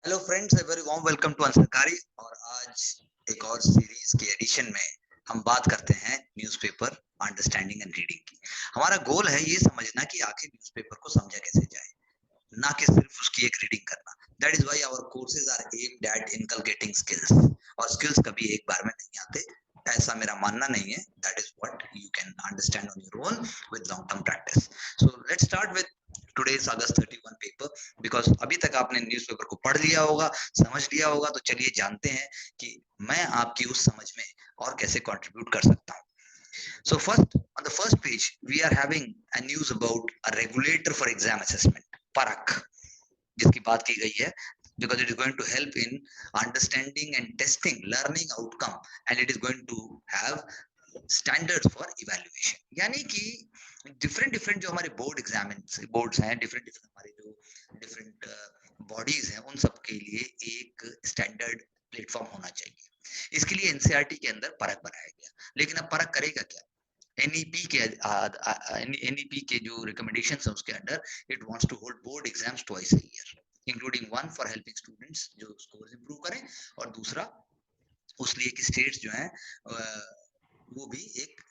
Hello friends, a very warm welcome to Anshkari. और आज एक और सीरीज के एडिशन में हम बात करते हैं न्यूज़पेपर अंडरस्टैंडिंग एंड रीडिंग की। हमारा गोल है ये समझना कि आखिर न्यूज़पेपर को समझा कैसे जाए, ना कि सिर्फ उसकी एक रीडिंग करना। That is why our courses are aimed at inculcating skills. और स्किल्स कभी एक बार में नहीं आते, ऐसा मेरा मानना नहीं है। That is what you can understand on your own with long term practice. So let's start with today's August 31 paper. Because अभी तक आपने न्यूज़पेपर को पढ़ लिया होगा, समझ लिया होगा, तो चलिए जानते हैं कि मैं आपकी उस समझ में और कैसे कंट्रीब्यूट कर सकता हूँ। So first, on the first page, we are having a news about a regulator for exam assessment, PARAK, जिसकी बात की गई है, because it is going to help in understanding and testing learning outcome, and it is going to have standards for evaluation. यानी कि different different जो हमारे boards हैं, डिफरेंट डिफरेंट हमारे जो डिफरेंट बॉडीज हैं, उन सब के लिए एक स्टैंडर्ड प्लेटफॉर्म होना चाहिए। इसके लिए एनसीईआरटी के अंदर परख बनाया गया। लेकिन अब परख करेगा क्या? एनईपी के जो रिकमेंडेशन है उसके under it wants to hold board exams twice a year, including one for helping students जो स्कोर्स इंप्रूव करें, और दूसरा उस लिए कि स्टेट्स जो हैं वो भी एक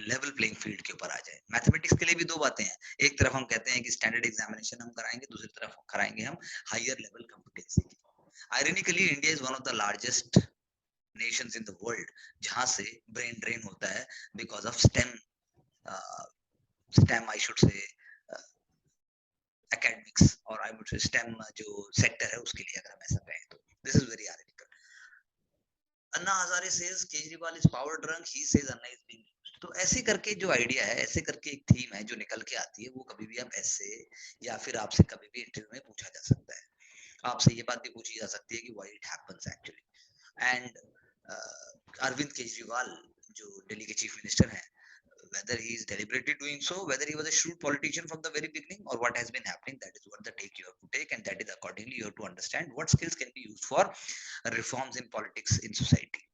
लेवल प्लेइंग फील्ड के ऊपर आ जाए। मैथमेटिक्स के लिए भी दो बातें हैं। एक तरफ हम कहते हैं कि स्टैंडर्ड एग्जामिनेशन हम कराएंगे, दूसरी तरफ कराएंगे हम हायर लेवल कॉम्पिटेंसी की। Ironically India is one of the largest Nations in the world जहां से ब्रेन ड्रेन होता है because of stem I should say academics, और आई वुड से स्टेम जो सेक्टर है उसके लिए अगर हम ऐसा कहें तो this is very article. Anna Hazare says Kejriwal is power drunk, he says Anna is being used. तो ऐसे करके जो आइडिया है, ऐसे करके एक थीम है जो निकल के आती है, वो कभी भी आप ऐसे या फिर आपसे कभी भी इंटरव्यू में पूछा जा सकता है। आपसे ये बात भी पूछी जा सकती है कि why it happens actually. And Arvind Kejriwal जो दिल्ली के चीफ मिनिस्टर हैं, whether he is deliberately doing so, whether he was a shrewd politician from the very beginning, or what has been happening, that is what the take you have to take, and that is accordingly you have to understand what skills can be used for reforms in politics in society.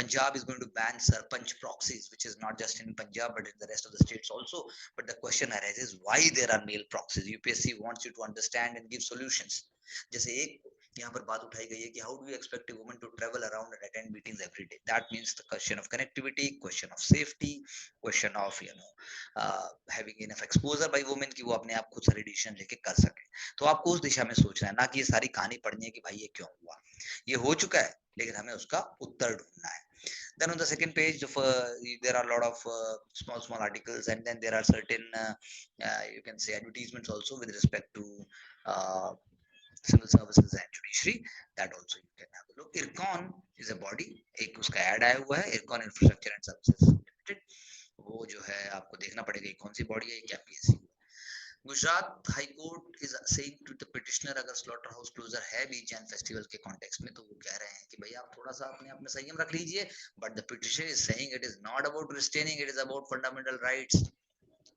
Punjab is going to ban sarpanch proxies, which is not just in Punjab but in the rest of the states also. But the question arises why there are male proxies. UPSC wants you to understand and give solutions. जैसे एक यहाँ पर बात उठाई गई है कि how do you expect a woman to travel around and attend meetings every day? That means the question of connectivity, question of safety, question of having enough exposure by women कि वो अपने आप खुद सारी डिसीजन लेके कर सके। तो आपको उस दिशा में सोचना है, ना कि ये सारी कहानी पढ़नी है कि भाई ये क्यों हुआ। ये हो चुका है, लेकिन हमें उसका उत्तर ढूंढना है। Then on the second page, there are a lot of small articles, and then there are certain you can say advertisements also with respect to uh, civil services and judiciary. That also you can have a look. IRCON is a body, एक उसका add आया हुआ है, IRCON Infrastructure and Services Limited। वो जो है आपको देखना पड़ेगा कौन सी बॉडी है, क्या PSC. Gujarat high court is saying to the petitioner, अगर स्लॉटर हाउस क्लोजर है बीच जैन फेस्टिवल के कॉन्टेक्स्ट में, तो वो कह रहे हैं कि भाई आप थोड़ा सा अपने आप में संयम रख लीजिए। But the petition is saying it is not about restraining, it is about fundamental rights.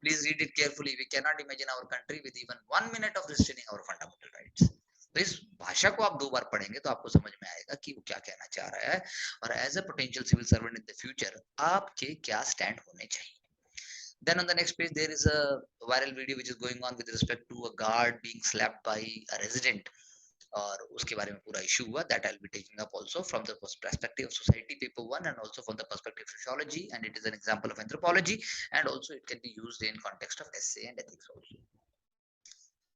Please read it carefully. We can not imagine our country with even 1 minute of restraining our fundamental rights. तो इस भाषा को आप दो बार पढ़ेंगे तो आपको समझ में आएगा कि वो क्या कहना चाह रहा है, और as a potential civil servant in the future आपके क्या स्टैंड होने चाहिए। Then on the next page, there is a viral video which is going on with respect to a guard being slapped by a resident, और उसके बारे में पूरा issue हुआ। That I'll be taking up also from the perspective of society paper 1, and also from the perspective of sociology, and it is an example of anthropology, and also it can be used in context of essay and ethics also.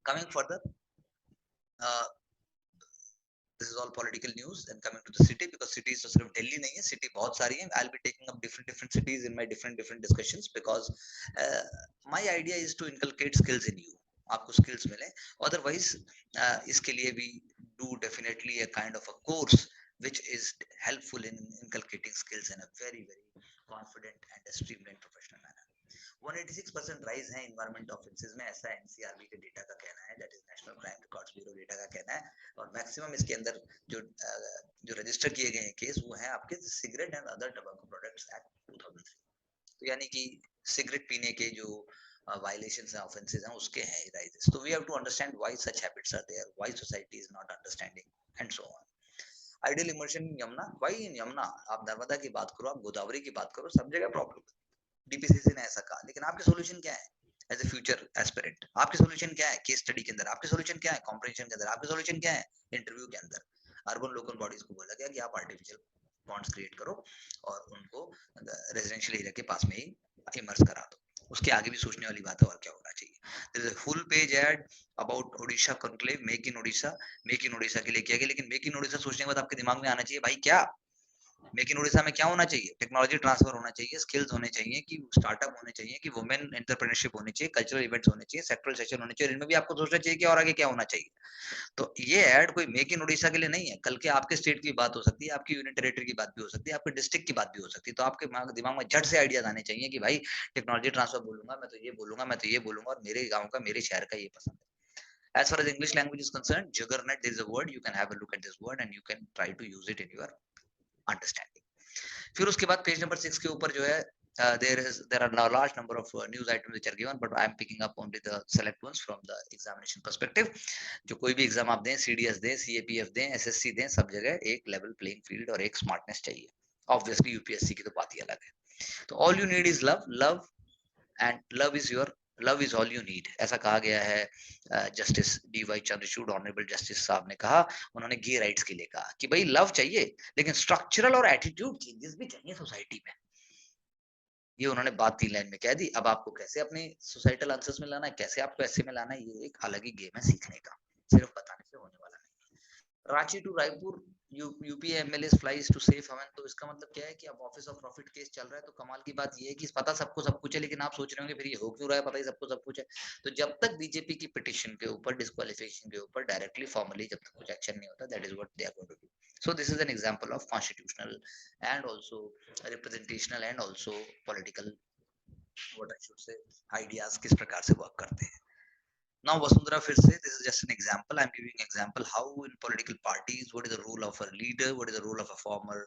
Coming further, uh, this is all political news. Then coming to the city, because cities तो सिर्फ दिल्ली नहीं है, city बहुत सारी हैं। I'll be taking up different cities in my different discussions, because my idea is to inculcate skills in you, आपको skills मिले। Otherwise इसके लिए we do definitely a kind of a course which is helpful in inculcating skills in a very confident and streamlined professional manner. 186% rise है environment offences में, ऐसा NCRB के data का कहना है, that is national crime records bureau data का कहना है। और मैक्सिमम इसके अंदर जो रजिस्टर किए गए हैं केस, वो हैं आपके cigarette and other tobacco products act 2003। तो यानी कि सिगरेट पीने के जो वायलेशंस हैं, ऑफेंसेस हैं, उसके हैं राइजेस। तो we have to understand why such habits are there, why society is not understanding and so on. Ideal immersion in Yamuna, why in Yamuna? आप नर्मदा की बात करो, आप गोदावरी की बात करो, सब जगह प्रॉब्लम। डीपीसीसी ने ऐसा कहा, लेकिन आपके सॉल्यूशन क्या है? As a future aspirant. आपके सॉल्यूशन क्या है केस स्टडी के अंदर, आपके सॉल्यूशन क्या है कॉम्प्रिहेंशन के अंदर, आपके सॉल्यूशन क्या है इंटरव्यू के अंदर। अर्बन लोकल बॉडीज को बोला गया कि आप आर्टिफिशियल पॉन्ड्स क्रिएट करो और उनको रेजिडेंशियल एरिया के पास में ही इमर्स करा दो। उसके आगे भी सोचने वाली बात है और क्या होना चाहिए। There is a full page ad about Odisha conclave, make in Odisha. Make in Odisha के लिए किया गया, लेकिन मेक इन ओडिशा सोचने के बाद आपके दिमाग में आना चाहिए भाई क्या मेक इन ओडिशा में क्या होना चाहिए, टेक्नोलॉजी ट्रांसफर होना चाहिए, स्किल्स होने चाहिए, कि स्टार्टअप होने चाहिए, कि वुमेन एंटरप्रेन्योरशिप होनी चाहिए, कल्चरल इवेंट्स होने चाहिए, सेक्टरल सेशन होने चाहिए, इनमें भी आपको सोचना चाहिए कि और आगे क्या होना चाहिए। तो ये ऐड कोई मेक इन ओडिशा के लिए नहीं है, कल के आपके स्टेट की बात हो सकती है, आपकी यूनियन टेरिटरी की बात भी हो सकती है, आपके डिस्ट्रिक्ट की बात भी हो सकती है। तो आपके दिमाग में झट से आइडियाज आने चाहिए कि भाई टेक्नोलॉजी ट्रांसफर बोलूंगा मैं तो ये बोलूंगा, मैं तो ये बोलूंगा, और मेरे गाँव का मेरे शहर का ये पसंद है। As far as English language is concerned, juggernaut is a word. You can have a look at this word and you can try to use it in your understanding. फिर उसके बाद पेज नंबर 6 के ऊपर जो है there are a large number of news items which are given, but I am picking up only the select ones from the examination perspective. जो कोई भी एग्जाम आप दें, सीडीएस दें, सीएपीएफ दें, एसएससी दें, सब जगह एक लेवल प्लेइंग फील्ड और एक स्मार्टनेस चाहिए। ऑब्वियसली यूपीएससी की तो बात ही अलग है। तो all you need is love, love and love is all you need, ऐसा कहा गया है justice D Y Chandrachud, honourable justice साहब ने कहा। उन्होंने गे राइट्स के लिए कहा कि भाई लव चाहिए लेकिन स्ट्रक्चरल और एटीट्यूड चेंजेस भी चाहिए सोसाइटी में। ये उन्होंने बात 3 लाइन में कह दी। अब आपको कैसे अपने सोसाइटल आंसर्स में लाना है, कैसे आपको ऐसे में लाना है, ये एक अलग ही गेम है सीखने का, सिर्फ बताने से होने वाला नहीं। Ranchi to Raipur UP MLA flies to safe haven, तो इसका मतलब क्या है कि अब ऑफिस ऑफ प्रॉफिट केस चल रहा है। तो कमाल की बात ये है कि पता सबको सब कुछ है, लेकिन आप सोच रहे होंगे फिर ये हो क्यों रहा है, पता ही सबको सब कुछ है। तो जब तक बीजेपी की पिटीशन के ऊपर, डिस्क्वालिफिकेशन के ऊपर डायरेक्टली फॉर्मली जब तक कुछ एक्शन नहीं होता, that is what they are going to do. So this is an example of constitutional and also representational and also political, what I should say, ideas किस प्रकार से वर्क करते हैं। Now Vasundhara फिर से, this is just an example, I'm giving example how in political parties what is the role of a leader, what is the role of a former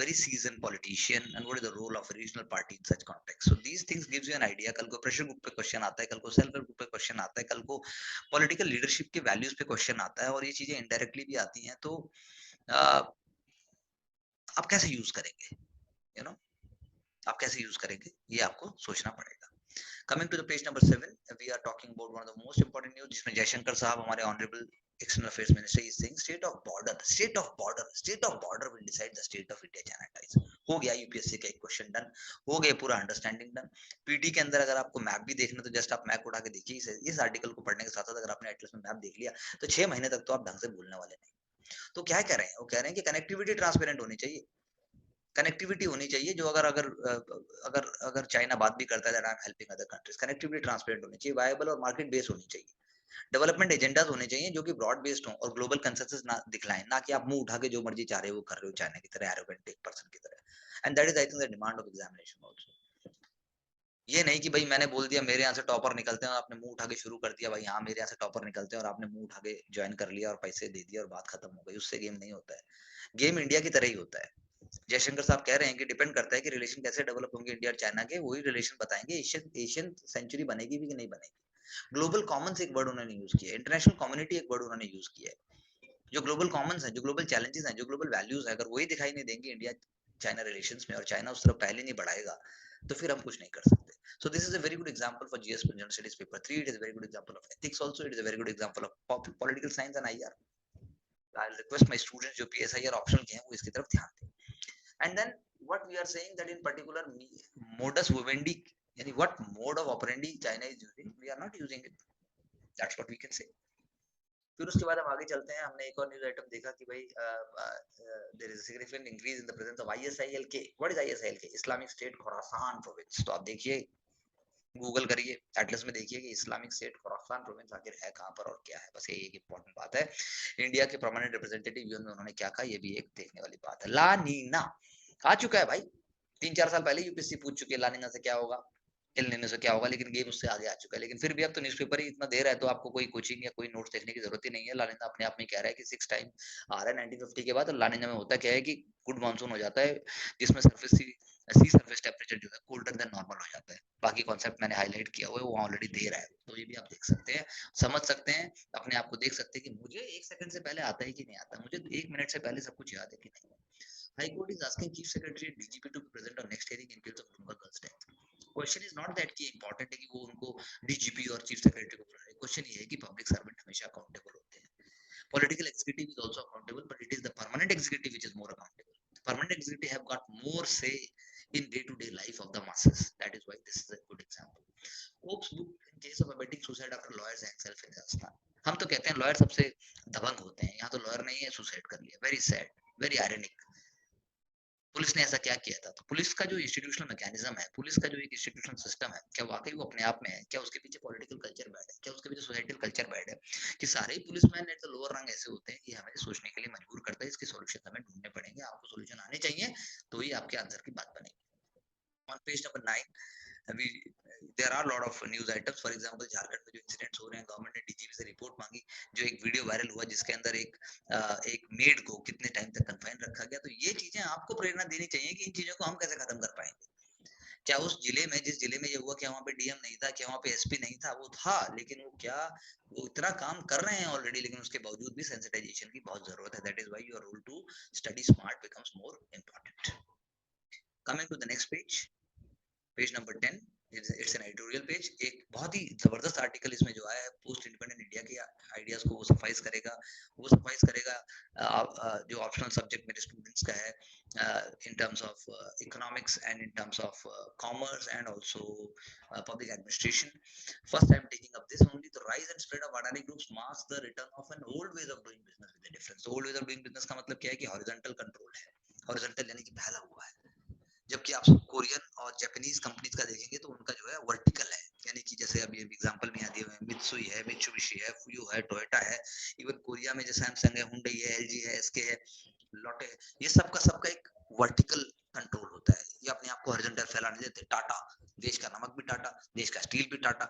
very seasoned politician, and what is the role of a regional party in such context. So these things gives you an idea। कल को pressure group पे question आता है, कल को self help group पे question आता है, कल को पॉलिटिकल लीडरशिप के वैल्यूज पे क्वेश्चन आता है, और ये चीजें इनडायरेक्टली भी आती हैं। तो आप कैसे यूज करेंगे, यू नो, आप कैसे यूज करेंगे, ये आपको सोचना पड़ेगा। Coming to the page number 7, we are talking about one of the most important news, जिसमें जयशंकर साहब, हमारे honourable external affairs minister, is saying state of border, state of border, state of border will decide the state of India China ties. हो गया UPSC का एक question done, हो गया पूरा अंडरस्टैंडिंग डन। पीटी के अंदर अगर आपको मैप भी देखना तो जस्ट आप मैप उठा के देखिए, इस आर्टिकल को पढ़ने के साथ साथ अगर आपने एटलस में मैप देख लिया तो 6 महीने तक तो आप ढंग से भूलने वाले नहीं। तो क्या कह रहे हैं, वो कह रहे हैं कि कनेक्टिविटी ट्रांसपेरेंट होनी चाहिए, कनेक्टिविटी होनी चाहिए, जो अगर अगर अगर अगर चाइना बात भी करता है that I am helping other countries, connectivity transparent होनी चाहिए, वायबल और मार्केट बेस्ड होनी चाहिए, डेवलपमेंट एजेंडास होने चाहिए जो कि ब्रॉड बेस्ड हो और ग्लोबल कंसेंसस ना दिखलाएं, ना कि आप मुंह उठा के जो मर्जी चाह रहे हो वो कर रहे हो चाइना की तरह, एरोगेंट एक पर्सन की तरह। And that is I think the demand of examination also. ये नहीं कि भाई मैंने बोल दिया मेरे यहाँ से टॉपर निकलते हैं और आपने मुंह उठा के शुरू कर दिया भाई हाँ मेरे यहाँ से टॉपर निकलते हैं, और आपने मुंह उठा के ज्वाइन कर लिया और पैसे दे दिया और बात खत्म हो गई। उससे गेम नहीं होता है, गेम इंडिया की तरह ही होता है। जयशंकर साहब कह रहे हैं कि डिपेंड करता है कि रिलेशन कैसे डेवलप होंगे इंडिया और चाइना के, वही रिलेशन बताएंगे एशियन एशियन सेंचुरी बनेगी भी कि नहीं बनेगी। ग्लोबल कॉमन्स एक वर्ड उन्होंने यूज किया है, इंटरनेशनल कम्युनिटी एक वर्ड उन्होंने यूज किया है। जो ग्लोबल कॉमन्स है, जो ग्लोबल चैलेंजेस हैं, जो ग्लोबल वैल्यूज है, अगर वही दिखाई नहीं देंगे इंडिया चाइना रिलेशंस में, और चाइना उस तरफ पहले नहीं बढ़ाएगा, तो फिर हम कुछ नहीं कर सकते। So this is a very good example for GS General Studies paper 3. It is a very good example of ethics also. It is a very good example of political science and IR. I'll request my students जो PSI और optional के हैं वो इसकी तरफ ध्यान दें। And then what we are saying that in particular modus vivendi, yani what mode of operandi China is using, we are not using it. That's what we can say. फिर उसके बाद हम आगे चलते हैं। हमने एक और न्यूज आइटम देखा कि भाई there is significant increase in the presence of ISIL-K। What is ISIL-K? Islamic State Khorasan Province. तो आप देखिए, गूगल करिए, एटलस में देखिए कि इस्लामिक स्टेट खुरासान प्रोविंस आखिर है कहां पर और क्या है। बस यही एक इंपॉर्टेंट बात है। इंडिया के परमानेंट रिप्रेजेंटेटिव यूएन में उन्होंने क्या कहा, ये भी एक देखने वाली बात है। ला नीना आ चुका है भाई, 3-4 साल पहले यूपीएससी पूछ चुकी है ला नीना से क्या होगा, एल नीनो से क्या होगा, लेकिन गेम उससे आगे आ चुका है। लेकिन फिर भी अब तो न्यूज़पेपर ही इतना दे रहा है, तो आपको कोई कोचिंग या कोई नोट्स देखने की जरूरत ही नहीं है। ला नीना अपने आप में कह रहा है कि 6 टाइम आ रहा है 1950 के बाद। और ला नीना में होता क्या है कि गुड मानसून हो जाता है, जिसमें सी सरफेस टेम्परेचर जो है कोल्डर देन नॉर्मल हो जाता है। बाकी कॉन्सेप्ट मैंने हाईलाइट किया हुआ है, वो ऑलरेडी दे रहा है, तो ये भी आप देख सकते हैं, समझ सकते हैं, अपने आप को देख सकते हैं कि मुझे 1 सेकंड से पहले आता है कि नहीं आता, मुझे 1 मिनट से पहले सब कुछ याद है कि नहीं। High court is asking chief secretary DGP to be present on next hearing in case of Dunga girls death। Question is not that कि इंपॉर्टेंट है कि वो उनको डीजीपी और चीफ सेक्रेटरी को बुलाए, क्वेश्चन ये है कि पब्लिक सर्वेंट हमेशा अकाउंटेबल होते हैं. Political executive is also accountable, but it is the permanent executive which is more accountable. The permanent executive have got more say in day-to-day life of the masses. That is why this is a good example. Coke's book in case of abetting suicide after lawyers himself in Rajasthan. हम तो कहते हैं lawyer सबसे दबंग होते हैं, यहाँ तो lawyer नहीं है, सुसाइड कर लिया. Very sad, very ironic. Police ने ऐसा क्या किया था? तो पुलिस का जो इंस्टीट्यूशनल मैकेनिज्म है, पुलिस का जो एक इंस्टीट्यूशनल सिस्टम है, क्या वाकई वो अपने आप में है? क्या उसके पीछे पॉलिटिकल कल्चर बैड है? क्या उसके पीछे सोसाइटल कल्चर बैड है? कि सारे ही policeman at the lower rank ऐसे होते हैं, ये हमें सोचने के लिए मजबूर करता है. इसके सॉल्यूशन हमें ढूंढने पड़ेंगे. आपको सॉल्यूशन आने चाहिए, तो ही आपके आंसर की बात बनेगी. ऑन पेज नंबर 9 अभी there are lot of news items. For example Jharkhand में जो इंसिडेंट्स हो रहे हैं, गवर्नमेंट ने डीजीपी से रिपोर्ट मांगी. जो एक वीडियो वायरल हुआ जिसके अंदर एक मेड को कितने टाइम तक कन्फाइन रखा गया. तो ये चीजें आपको प्रेरणा देनी चाहिए कि इन चीजों को हम कैसे खत्म कर पाएंगे. क्या उस जिले में, जिस जिले में ये हुआ, क्या वहाँ पे डीएम नहीं था, क्या वहाँ पे एसपी नहीं था? वो था, लेकिन वो इतना काम कर रहे हैं ऑलरेडी, लेकिन उसके बावजूद भी सेंसिटाइजेशन की बहुत जरूरत है. That is why your role to study smart becomes more important. Coming to the next page, page number 10. It's an editorial page. एक बहुत ही जबरदस्त आर्टिकल इसमें जो आया है, पोस्ट इंडिपेंडेंट इंडिया के आइडियाज को वो सफाइज करेगा. जो ऑप्शनल सब्जेक्ट मेरे स्टूडेंट्स का है in terms of economics and in terms of commerce and also public administration. First I am taking up this only. The rise and spread of Adani groups marks the return of an old ways of doing business with a difference. Old ways of doing business का मतलब क्या है कि horizontal control है. Horizontal यानी कि फैला हुआ है. जबकि आप कोरियन और जापानीज कंपनीज का देखेंगे तो उनका जो है वर्टिकल है. यानी कि जैसे अभी एग्जांपल में दिए हुए हैं, मित्सुई है, मित्सुबिशी है, फुयो है, टोयोटा है. इवन कोरिया में जैसे सैमसंग है, हुंडई है, एलजी है, एसके है, लॉटे है. ये सबका एक वर्टिकल कंट्रोल होता है. ये अपने आप को हॉरिजॉन्टल फैलाने देते. टाटा, देश का नमक भी टाटा, देश का स्टील भी टाटा,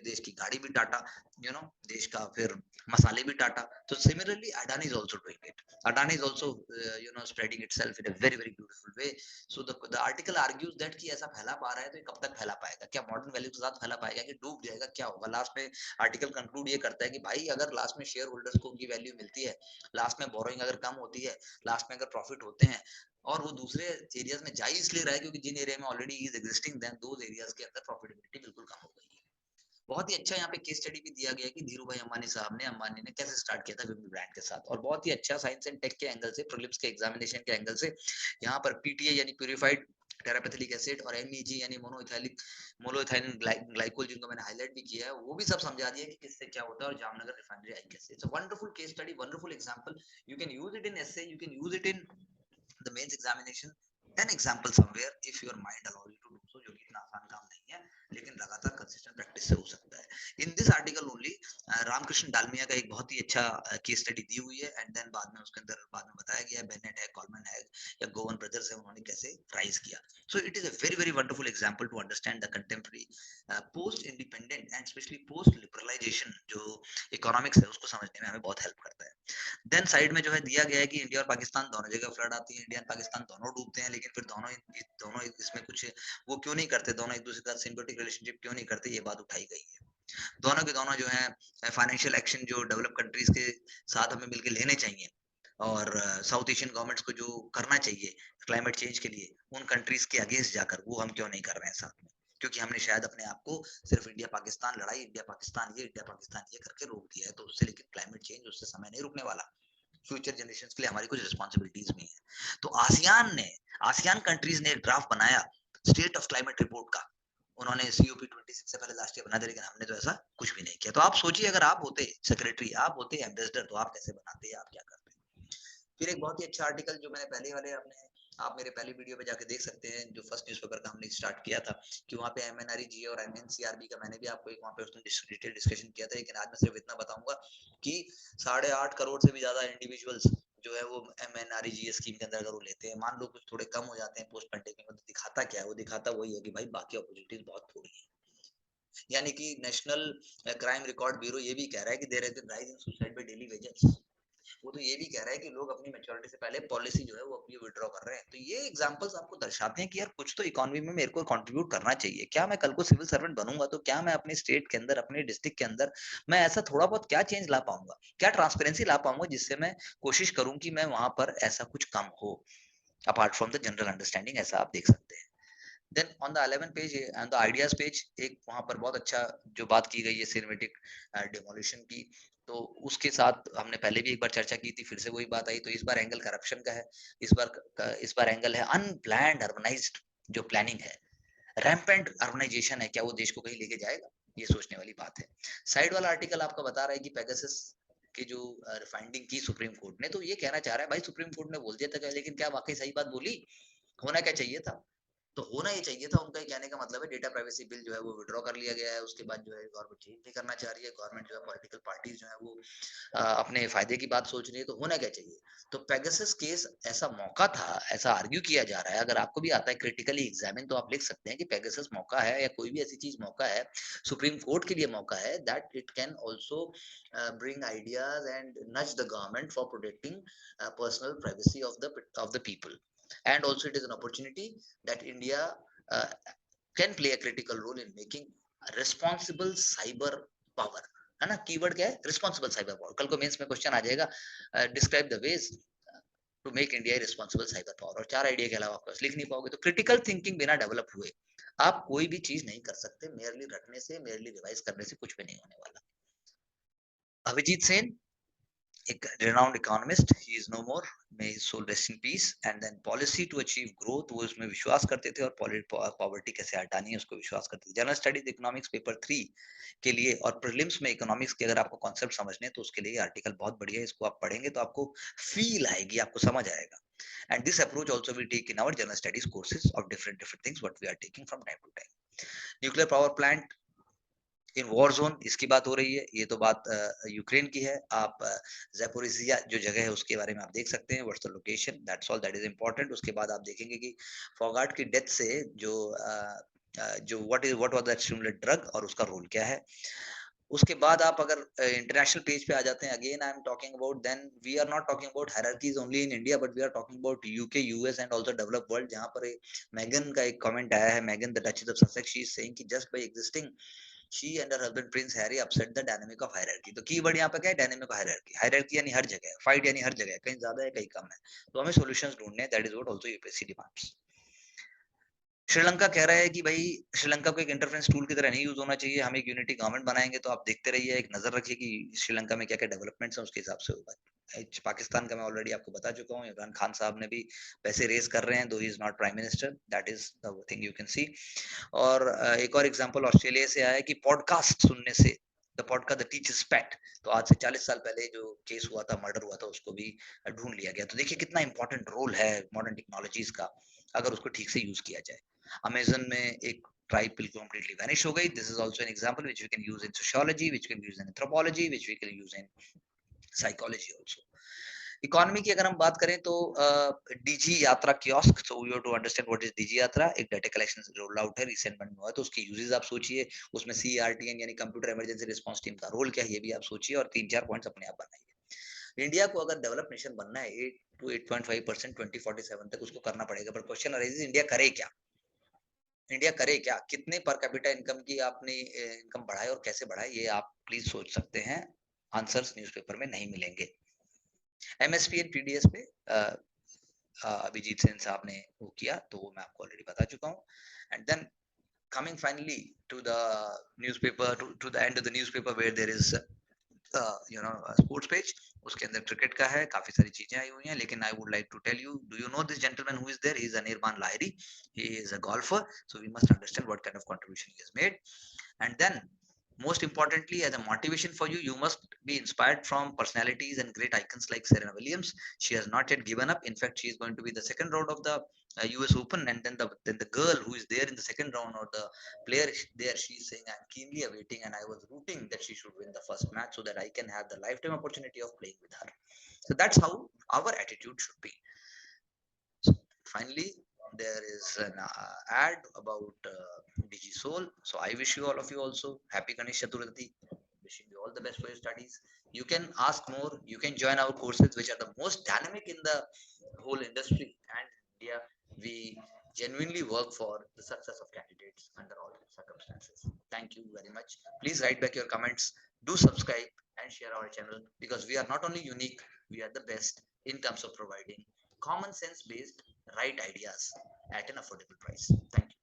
देश की गाड़ी भी टाटा, देश का फिर मसाले भी टाटा. तो similarly Adani is also doing it. Adani is also spreading itself in a very very beautiful way. So the article argues that कि ऐसा फैला पा रहा है तो ये कब तक फैला पाएगा? क्या मॉडर्न वैल्यू के साथ फैला पाएगा कि डूब जाएगा? क्या होगा? लास्ट में आर्टिकल कंक्लूड ये करता है कि भाई अगर लास्ट में शेयर होल्डर्स को उनकी वैल्यू मिलती है, लास्ट में बोरोइंग अगर कम होती है, लास्ट में अगर प्रॉफिट होते हैं, और वो दूसरे एरियाज में जा ही इसलिए रहा है क्योंकि जिन एरिया में already is existing, then those areas के अंदर प्रॉफिटेबिलिटी बिल्कुल कम हो गई है. बहुत ही अच्छा यहाँ पे केस स्टडी भी दिया गया कि धीरू भाई अंबानी साहब ने, अंबानी ने कैसे स्टार्ट किया था विमी ब्रांड के साथ. और बहुत ही अच्छा साइंस एंड टेक के एंगल से, प्रीलिम्स के एग्जामिनेशन के एंगल से यहाँ पर पीटीए यानी प्यूरिफाइड टेरापेथिलिक एसिड और एमईजी यानी मोनोइथाइलिन ग्लाइकोल, जिनको मैंने हाईलाइट भी किया है, वो भी सब समझा दिया कि किससे क्या होता है और जामनगर रिफाइनरी आई कैसे. It's a wonderful case study, wonderful example. You can use it in essay, you can use it in the mains examination, an example somewhere if your mind allows you to do so. जो कि इतना आसान काम नहीं है, लेकिन लगातार consistent practice से हो सकता है. In this article only Ramakrishna Dalmia का एक बहुत ही अच्छा केस स्टडी दी हुई है. एंड देन बाद में उसके अंदर बाद में बताया गया है बेनेट है, कॉलमन है या गोवन ब्रदर्स है, उन्होंने कैसे राइज किया. So it is a very very wonderful example to understand the contemporary post independent and specially post liberalisation जो इकोनॉमिक्स है, उसको समझने में हमें बहुत हेल्प करता है. देन साइड में जो है दिया गया है कि इंडिया और पाकिस्तान दोनों जगह फ्लड आती है, इंडिया और पाकिस्तान दोनों डूबते हैं, लेकिन फिर दोनों इसमें कुछ वो क्यों नहीं करते, दोनों एक दूसरे के साथ सिम्बियोटिक रिलेशनशिप क्यों नहीं करते, ये बात उठाई गई है. दोनों के दोनों जो है फाइनेंशियल एक्शन जो डेवलप कंट्रीज के साथ हमें मिलकर लेने चाहिए, और साउथ एशियन गवर्नमेंट्स को जो करना चाहिए क्लाइमेट चेंज के लिए, उन कंट्रीज के अगेंस्ट जाकर वो हम क्यों नहीं कर रहे हैं साथ में. क्योंकि हमने शायद अपने आप को सिर्फ इंडिया पाकिस्तान लड़ाई, इंडिया पाकिस्तान ये करके रोक दिया है. तो उससे, लेकिन क्लाइमेट चेंज उससे समय नहीं रुकने वाला. फ्यूचर जनरेशंस के लिए हमारी कुछ रिस्पांसिबिलिटीज भी हैं. तो आसियान कंट्रीज ने एक ड्राफ्ट बनाया स्टेट ऑफ क्लाइमेट रिपोर्ट का. उन्होंने COP26 से पहले लास्ट ईयर बना दिया, लेकिन हमने तो ऐसा कुछ भी नहीं किया. तो आप सोचिए, अगर आप होते सेक्रेटरी, आप होते एम्बेसडर, तो आप कैसे बनाते, आप क्या करते. फिर एक बहुत ही अच्छा आर्टिकल जो मैंने पहले वाले अपने, आप मेरे पहली वीडियो पे जाके देख सकते हैं, जो फर्स्ट न्यूज़पेपर का हमने स्टार्ट किया था, कि वहाँ पे MNREGA और MNCRB का मैंने भी आपको एक वहाँ पे उसमें डिटेल डिस्कशन किया था. लेकिन आज मैं सिर्फ इतना बताऊंगा कि 8.5 करोड़ से भी ज्यादा इंडिविजुअल्स जो है वो MNREGA स्कीम के अंदर अगर वो लेते हैं, मान लो कुछ थोड़े कम हो जाते हैं पोस्ट पेंडेमिक में, तो दिखाता क्या है? वो दिखाता वही है कि भाई बाकी अपॉर्चुनिटीज बहुत थोड़ी है. यानी कि नेशनल क्राइम रिकॉर्ड ब्यूरो ये भी कह रहा है कि there has been rise in suicide by daily wages. वो तो ये भी कह रहा है कि लोग अपनी मैच्योरिटी से पहले पॉलिसी जो है वो अपनी विड्रॉ कर रहे हैं. तो ये एग्जांपल्स आपको दर्शाते हैं कि यार कुछ तो इकोनॉमी में मेरे को कंट्रीब्यूट करना चाहिए. क्या मैं कल को सिविल सर्वेंट बनूंगा तो क्या मैं अपने स्टेट के अंदर, अपने डिस्ट्रिक्ट के अंदर मैं ऐसा थोड़ा बहुत क्या चेंज ला पाऊंगा, क्या ट्रांसपेरेंसी ला पाऊंगा, जिससे मैं कोशिश करूं कि मैं वहां पर ऐसा कुछ कम हो, apart from the general understanding. ऐसा आप देख सकते हैं. Then on the 11 page and the ideas page एक वहां पर बहुत अच्छा जो बात की गई है सिनेमेटिक डेमोलिशन की, तो उसके साथ हमने पहले भी एक बार चर्चा की थी, फिर से वही बात आई। तो इस बार एंगल करप्शन का है, इस बार एंगल है अनप्लान्ड अर्बनाइज्ड जो प्लानिंग है, रैम्पेंट अर्बनाइजेशन है, क्या वो देश को कहीं लेके जाएगा, ये सोचने वाली बात है। साइड वाला आर्टिकल आपका बता रहा है कि पेगासस की जो फाइंडिंग की सुप्रीम कोर्ट ने, तो ये कहना चाह रहा है भाई सुप्रीम कोर्ट ने बोल दिया था, लेकिन क्या वाकई सही बात बोली? होना क्या चाहिए था? तो होना ये चाहिए था, उनका ये कहने का मतलब है डेटा प्राइवेसी बिल जो है वो विड्रॉ कर लिया गया है, उसके बाद जो है गवर्नमेंट चेंज नहीं करना चाह रही है, गवर्नमेंट जो है पॉलिटिकल पार्टीज जो है वो अपने फायदे की बात सोच रही है, तो होना क्या चाहिए? तो पेगासस केस ऐसा मौका था, ऐसा आर्ग्यू किया जा रहा है, अगर आपको भी आता है क्रिटिकली एग्जामिन तो आप लिख सकते हैं कि पेगासस मौका है या कोई भी ऐसी चीज मौका है, सुप्रीम कोर्ट के लिए मौका है, that it can also bring ideas and nudge the government for protecting personal privacy of the people, and also it is an opportunity that India uh, can play a critical role in making a responsible cyber power, है ना? Keyword क्या है? Responsible cyber power. कल को mains में question आ जाएगा, describe the ways to make India responsible cyber power, और 4 आइडिया के अलावा आप लिख नहीं पाओगे। तो क्रिटिकल थिंकिंग बिना डेवलप हुए आप कोई भी चीज नहीं कर सकते, मेयरली रटने से, मेयरली रिवाइज करने से कुछ भी नहीं होने वाला। अभिजीत सेन, एक renowned economist, he is no more, may his soul rest in peace, and then policy to achieve growth, वो उसमें विश्वास करते थे, और पॉवर्टी कैसे हटानी है उसको विश्वास करते थे। जनरल स्टडीज इकोनॉमिक्स पेपर 3 के लिए और प्रीलिम्स में इकोनॉमिक्स के अगर आपको कॉन्सेप्ट समझने हैं तो उसके लिए आर्टिकल बहुत बढ़िया है, इसको आप पढ़ेंगे तो आपको फील आएगी, आपको समझ आएगा। And this approach also we take in our general studies courses of different things what we are taking from time to time. Nuclear power plant in war zone, इसकी बात हो रही है, ये तो बात यूक्रेन की है। आप ज़ैपोरिज़िया जो जगह है उसके बारे में आप देख सकते हैं, what's the location, that's all that is important. उसके बाद आप देखेंगे कि फॉगाट की डेथ से जो what was that stimulant drug और उसका रोल क्या है। उसके बाद आप अगर इंटरनेशनल पेज पे आ जाते हैं, again I am talking about, then we are not talking about hierarchies only in India, but we are talking about UK, US and also developed world, जहां पर मेगन का एक कमेंट आया है, मेगन the duchess of Sussex, she is saying कि just by existing she and her husband Prince Harry upset the dynamic of hierarchy। तो कीवर्ड यहाँ पे क्या है? Dynamic hierarchy. हायरार्की यानी हर जगह, फाइट यानी हर जगह, कहीं ज्यादा है कहीं कम है, तो हमें सॉल्यूशंस ढूंढने हैं, that is what also UPSC demands. Sri Lanka कह रहा है कि भाई श्रीलंका को एक इंटरफेरेंस टूल की तरह नहीं यूज होना चाहिए, हम एक यूनिटी गवर्नमेंट बनाएंगे, तो आप देखते रहिए, एक नजर रखिए कि श्रीलंका में क्या क्या डेवलपमेंट्स हैं, उसके हिसाब से होगा। पाकिस्तान का मैं ऑलरेडी आपको बता चुका हूँ, इमरान खान साहब ने भी पैसे रेज कर रहे हैं, दो he is not prime minister, that is the thing you can see. और एक और एग्जांपल ऑस्ट्रेलिया से आया है कि पॉडकास्ट सुनने से द पॉडकास्ट द टीचर्स पेट, तो आज से 40 साल पहले जो केस हुआ था, मर्डर हुआ था, उसको भी ढूंढ लिया गया। तो देखिए कितना इंपॉर्टेंट रोल है मॉडर्न टेक्नोलॉजीज का, अगर उसको ठीक से यूज किया जाए। अमेजन में एक ट्राइब बिल्कुल कंप्लीटली वैनिश हो गई, this is also an example which we can use in sociology, which we can use in anthropology, which we can use in psychology also. Economy की अगर हम बात करें तो Digi Yatra kiosk, so we have to understand what is Digi Yatra. एक data collection roll out है, recent में हुआ है, तो उसकी यूजेस आप सोचिए, उसमें सीआरटीएन यानी कंप्यूटर इमरजेंसी रिस्पांस टीम का रोल क्या है, ये भी आप सोचिए, और 3-4 पॉइंट्स अपने आप बनाइए। इंडिया को अगर डेवलप नेशन बनना है 8 to 8.5% 2047 तक उसको करना पड़ेगा, पर क्वेश्चन अराइजेस, इंडिया करे क्या? इंडिया करे क्या? कितने पर कैपिटा इनकम की आपने इनकम बढ़ाए और कैसे बढ़ाए, ये आप प्लीज सोच सकते हैं। आंसर्स न्यूज़पेपर में नहीं मिलेंगे। एमएसपी एंड पीडीएस पे अभिजीत सेन साहब ने वो किया, तो वो मैं आपको ऑलरेडी बता चुका हूँ। And then coming finally to the newspaper, to the end of the newspaper where there is sports page, उसके अंदर क्रिकेट का है, काफी सारी चीजें आई हुई हैं, लेकिन I would like to tell you, do you know this gentleman who is there? He is Anirban Lahiri, he is a golfer, so we must understand what kind of contribution he has made. And then most importantly, as a motivation for you, you must be inspired from personalities and great icons like Serena Williams. She has not yet given up. In fact, she is going to be the second round of the US Open, and then the girl who is there in the second round, or the player there, she is saying, I'm keenly awaiting and I was rooting that she should win the first match so that I can have the lifetime opportunity of playing with her. So that's how our attitude should be. So finally, there is an ad about DigiSoul. So I wish you, all of you, also happy Ganesh Chaturthi. Wishing you all the best for your studies. You can ask more. You can join our courses, which are the most dynamic in the whole industry and India. We genuinely work for the success of candidates under all circumstances. Thank you very much. Please write back your comments. Do subscribe and share our channel, because we are not only unique, we are the best in terms of providing common sense based right ideas at an affordable price. Thank you.